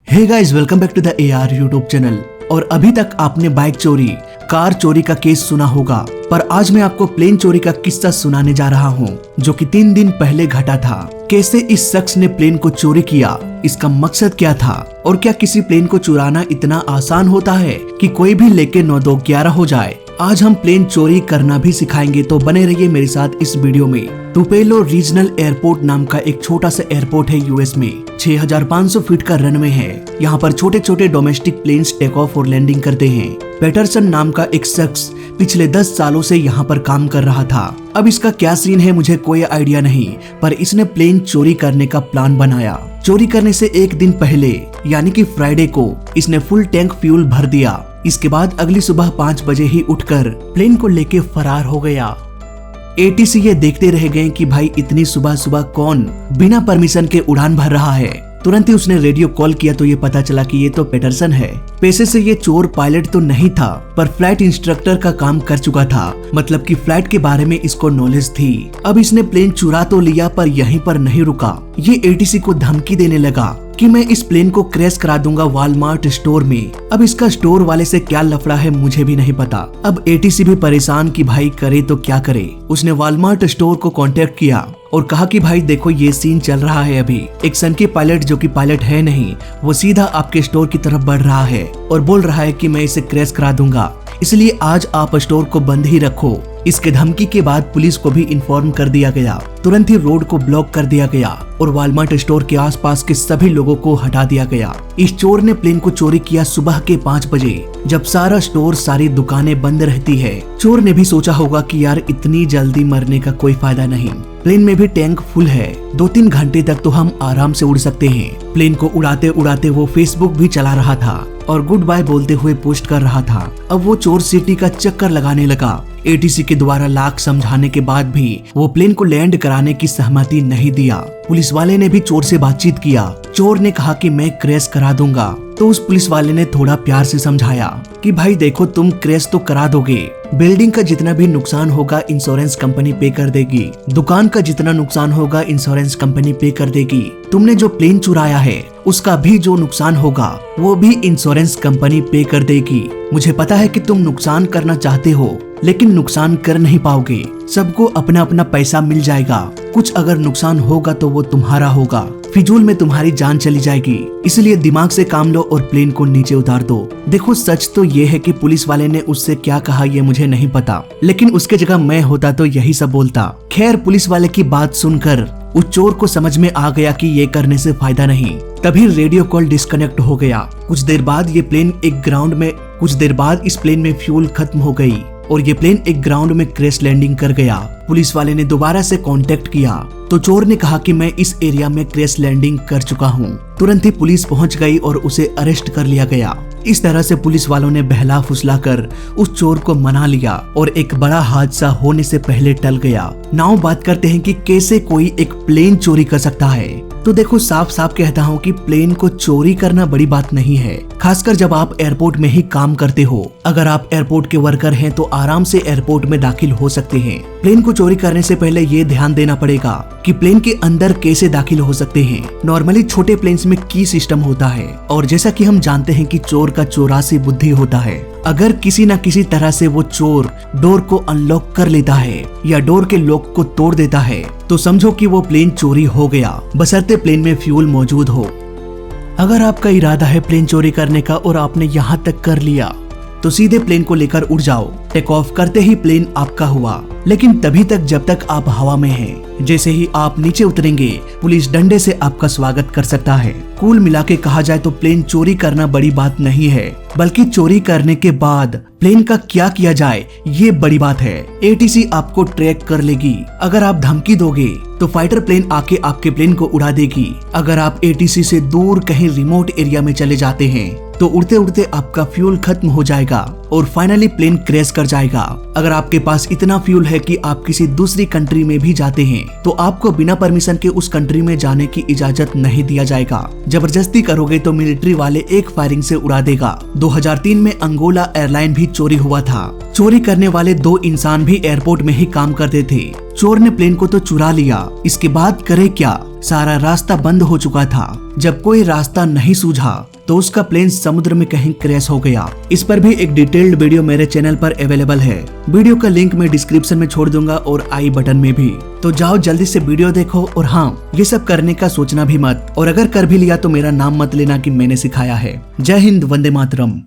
Hey guys, welcome back to the AR YouTube channel. और अभी तक आपने बाइक चोरी, कार चोरी का केस सुना होगा, पर आज मैं आपको प्लेन चोरी का किस्सा सुनाने जा रहा हूँ, जो कि 3 दिन पहले घटा था। कैसे इस शख्स ने प्लेन को चोरी किया, इसका मकसद क्या था, और क्या किसी प्लेन को चुराना इतना आसान होता है कि कोई भी लेके 9 2 11 हो जाए। आज हम प्लेन चोरी करना भी सिखाएंगे, तो बने रहिए मेरे साथ इस वीडियो में। टुपेलो रीजनल एयरपोर्ट नाम का एक छोटा सा एयरपोर्ट है यूएस में। 6500 फीट का रनवे है। यहाँ पर छोटे छोटे डोमेस्टिक प्लेन्स टेक ऑफ और लैंडिंग करते हैं। पैटरसन नाम का एक शख्स पिछले 10 सालों से यहाँ पर काम कर रहा था। अब इसका क्या सीन है मुझे कोई आइडिया नहीं, पर इसने प्लेन चोरी करने का प्लान बनाया। चोरी करने से एक दिन पहले यानी कि फ्राइडे को इसने फुल टैंक फ्यूल भर दिया। इसके बाद अगली सुबह 5 बजे ही उठकर प्लेन को लेके फरार हो गया। ATC ये देखते रह गए कि भाई इतनी सुबह सुबह कौन बिना परमिशन के उड़ान भर रहा है। तुरंत ही उसने रेडियो कॉल किया तो ये पता चला कि ये तो पैटरसन है। पेशे से ये चोर पायलट तो नहीं था, पर फ्लाइट इंस्ट्रक्टर का काम कर चुका था, मतलब कि फ्लाइट के बारे में इसको नॉलेज थी। अब इसने प्लेन चुरा तो लिया, पर यहीं पर नहीं रुका। ये ATC को धमकी देने लगा कि मैं इस प्लेन को क्रैश करा दूंगा वॉलमार्ट स्टोर में। अब इसका स्टोर वाले से क्या लफड़ा है मुझे भी नहीं पता। अब ATC भी परेशान कि भाई करे तो क्या करे। उसने वॉलमार्ट स्टोर को कांटेक्ट किया और कहा कि भाई देखो ये सीन चल रहा है। अभी एक सनकी पायलट, जो कि पायलट है नहीं, वो सीधा आपके स्टोर की तरफ बढ़ रहा है और बोल रहा है कि मैं इसे क्रैश करा दूंगा, इसलिए आज आप स्टोर को बंद ही रखो। इसके धमकी के बाद पुलिस को भी इन्फॉर्म कर दिया गया। तुरंत ही रोड को ब्लॉक कर दिया गया और वॉलमार्ट स्टोर के आसपास के सभी लोगों को हटा दिया गया। इस चोर ने प्लेन को चोरी किया सुबह के 5 बजे, जब सारा स्टोर, सारी दुकानें बंद रहती है। चोर ने भी सोचा होगा कि यार इतनी जल्दी मरने का कोई फायदा नहीं, प्लेन में भी टैंक फुल है, 2-3 घंटे तक तो हम आराम से उड़ सकते हैं। प्लेन को उड़ाते उड़ाते वो फेसबुक भी चला रहा था और गुड बाय बोलते हुए पोस्ट कर रहा था। अब वो चोर सिटी का चक्कर लगाने लगा। ATC के द्वारा लाख समझाने के बाद भी वो प्लेन को लैंड कराने की सहमति नहीं दिया। पुलिस वाले ने भी चोर से बातचीत किया। चोर ने कहा कि मैं क्रैश करा दूंगा, तो उस पुलिस वाले ने थोड़ा प्यार से समझाया कि भाई देखो तुम क्रैश तो करा दोगे, बिल्डिंग का जितना भी नुकसान होगा इंश्योरेंस कंपनी पे कर देगी, दुकान का जितना नुकसान होगा इंश्योरेंस कंपनी पे कर देगी, तुमने जो प्लेन चुराया है उसका भी जो नुकसान होगा वो भी इंश्योरेंस कंपनी पे कर देगी। मुझे पता है कि तुम नुकसान करना चाहते हो, लेकिन नुकसान कर नहीं पाओगे। सबको अपना अपना पैसा मिल जाएगा, कुछ अगर नुकसान होगा तो वो तुम्हारा होगा, फिजूल में तुम्हारी जान चली जाएगी। इसलिए दिमाग से काम लो और प्लेन को नीचे उतार दो। देखो सच तो ये है कि पुलिस वाले ने उससे क्या कहा ये मुझे नहीं पता, लेकिन उसके जगह मैं होता तो यही सब बोलता। खैर, पुलिस वाले की बात सुनकर उस चोर को समझ में आ गया कि ये करने से फायदा नहीं। तभी रेडियो कॉल डिस्कनेक्ट हो गया। कुछ देर बाद इस प्लेन में फ्यूल खत्म हो गई और ये प्लेन एक ग्राउंड में क्रैश लैंडिंग कर गया। पुलिस वाले ने दोबारा से कांटेक्ट किया तो चोर ने कहा कि मैं इस एरिया में क्रैश लैंडिंग कर चुका हूँ। तुरंत ही पुलिस पहुंच गई और उसे अरेस्ट कर लिया गया। इस तरह से पुलिस वालों ने बहला फुसला कर उस चोर को मना लिया और एक बड़ा हादसा होने से पहले टल गया। नाउ बात करते हैं कि कैसे कोई एक प्लेन चोरी कर सकता है। तो देखो, साफ साफ कहता हूँ कि प्लेन को चोरी करना बड़ी बात नहीं है, खासकर जब आप एयरपोर्ट में ही काम करते हो। अगर आप एयरपोर्ट के वर्कर हैं तो आराम से एयरपोर्ट में दाखिल हो सकते हैं। प्लेन को चोरी करने से पहले ये ध्यान देना पड़ेगा कि प्लेन के अंदर कैसे दाखिल हो सकते हैं। नॉर्मली छोटे प्लेन्स में की सिस्टम होता है, और जैसा कि हम जानते हैं कि चोर का 84 बुद्धि होता है। अगर किसी न किसी तरह से वो चोर डोर को अनलॉक कर लेता है या डोर के लॉक को तोड़ देता है, तो समझो कि वो प्लेन चोरी हो गया, बशर्ते प्लेन में फ्यूल मौजूद हो। अगर आपका इरादा है प्लेन चोरी करने का और आपने यहाँ तक कर लिया, तो सीधे प्लेन को लेकर उड़ जाओ। टेक ऑफ करते ही प्लेन आपका हुआ, लेकिन तभी तक जब तक आप हवा में हैं। जैसे ही आप नीचे उतरेंगे, पुलिस डंडे से आपका स्वागत कर सकता है। कुल मिला के कहा जाए तो प्लेन चोरी करना बड़ी बात नहीं है, बल्कि चोरी करने के बाद प्लेन का क्या किया जाए ये बड़ी बात है। ATC आपको ट्रैक कर लेगी। अगर आप धमकी दोगे तो फाइटर प्लेन आके आपके प्लेन को उड़ा देगी। अगर आप ATC से दूर कहीं रिमोट एरिया में चले जाते हैं तो उड़ते उड़ते आपका फ्यूल खत्म हो जाएगा और फाइनली प्लेन क्रैश कर जाएगा। अगर आपके पास इतना फ्यूल है कि आप किसी दूसरी कंट्री में भी जाते हैं तो आपको बिना परमिशन के उस कंट्री में जाने की इजाजत नहीं दिया जाएगा। जबरदस्ती करोगे तो मिलिट्री वाले एक फायरिंग से उड़ा देगा। 2003 में अंगोला एयरलाइन भी चोरी हुआ था। चोरी करने वाले 2 इंसान भी एयरपोर्ट में ही काम करते थे। चोर ने प्लेन को तो चुरा लिया, इसके बाद करे क्या? सारा रास्ता बंद हो चुका था। जब कोई रास्ता नहीं सूझा तो उसका प्लेन समुद्र में कहीं क्रैश हो गया। इस पर भी एक डिटेल्ड वीडियो मेरे चैनल पर अवेलेबल है। वीडियो का लिंक मैं डिस्क्रिप्शन में छोड़ दूंगा और आई बटन में भी। तो जाओ जल्दी से वीडियो देखो और हाँ, ये सब करने का सोचना भी मत, और अगर कर भी लिया तो मेरा नाम मत लेना कि मैंने सिखाया है। जय हिंद, वंदे मातरम।